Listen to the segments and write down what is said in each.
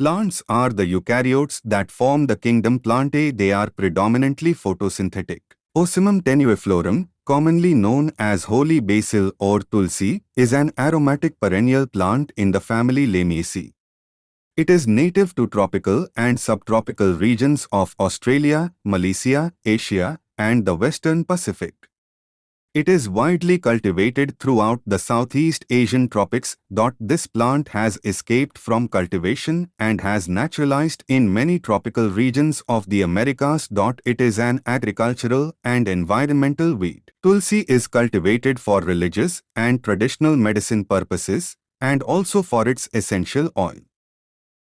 Plants are the eukaryotes that form the kingdom Plantae. They are predominantly photosynthetic. Ocimum tenuiflorum, commonly known as holy basil or tulsi, is an aromatic perennial plant in the family Lamiaceae. It is native to tropical and subtropical regions of Australia, Malaysia, Asia, and the Western Pacific. It is widely cultivated throughout the Southeast Asian tropics. This plant has escaped from cultivation and has naturalized in many tropical regions of the Americas. It is an agricultural and environmental weed. Tulsi is cultivated for religious and traditional medicine purposes and also for its essential oil.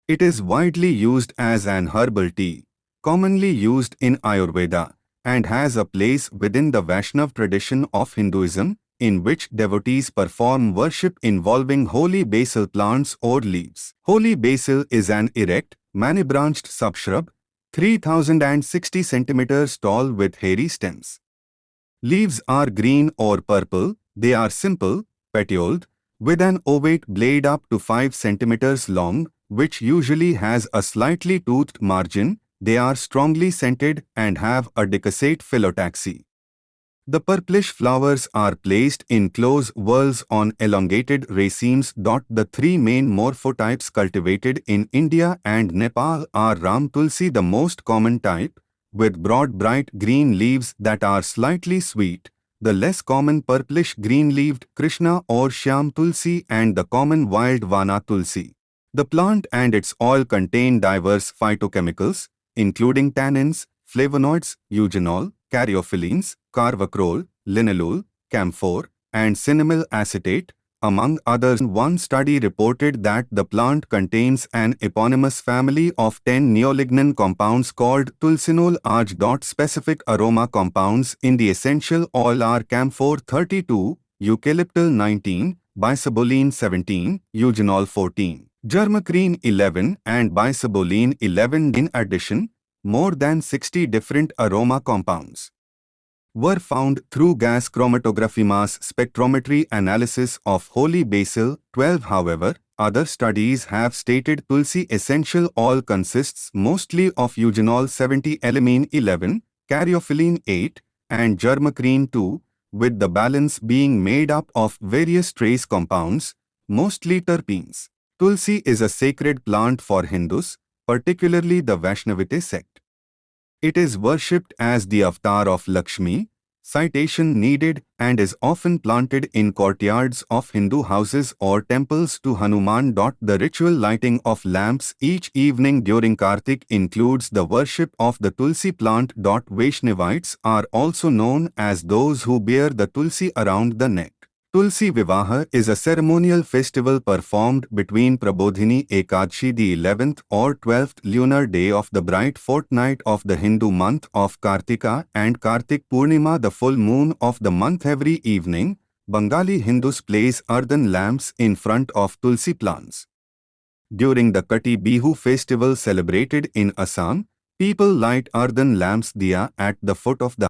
It is widely used as an herbal tea, commonly used in Ayurveda, and has a place within the Vaishnav tradition of Hinduism, in which devotees perform worship involving holy basil plants or leaves. Holy basil is an erect, many-branched subshrub, 3060 centimeters tall with hairy stems. Leaves are green or purple. They are simple, petioled, with an ovate blade up to 5 centimeters long, which usually has a slightly toothed margin. They are strongly scented and have a decussate phyllotaxy. The purplish flowers are placed in close whorls on elongated racemes. The three main morphotypes cultivated in India and Nepal are Ram Tulsi, the most common type, with broad bright green leaves that are slightly sweet, the less common purplish green-leaved Krishna or Shyam Tulsi, and the common wild Vana Tulsi. The plant and its oil contain diverse phytochemicals, including tannins, flavonoids, eugenol, caryophyllines, carvacrol, linalool, camphor, and cinnamyl acetate, among others. One study reported that the plant contains an eponymous family of 10 neolignin compounds called tulsinol aj. Specific aroma compounds in the essential oil are camphor 32, eucalyptal 19, bisabolene 17, eugenol 14. Germacrine 11 and bisabolene 11. In addition, more than 60 different aroma compounds were found through gas chromatography mass spectrometry analysis of holy basil 12. However, other studies have stated tulsi essential oil consists mostly of eugenol 70, elamine 11, caryophyllene 8, and germacrine 2, with the balance being made up of various trace compounds, mostly terpenes. Tulsi is a sacred plant for Hindus, particularly the Vaishnavite sect. It is worshipped as the avatar of Lakshmi, citation needed, and is often planted in courtyards of Hindu houses or temples to Hanuman. The ritual lighting of lamps each evening during Kartik includes the worship of the Tulsi plant. Vaishnavites are also known as those who bear the Tulsi around the neck. Tulsi Vivaha is a ceremonial festival performed between Prabodhini Ekadashi, the 11th or 12th lunar day of the bright fortnight of the Hindu month of Kartika, and Kartik Purnima, the full moon of the month. Every evening, Bengali Hindus place earthen lamps in front of Tulsi plants. During the Kati Bihu festival celebrated in Assam, people light earthen lamps diya at the foot of the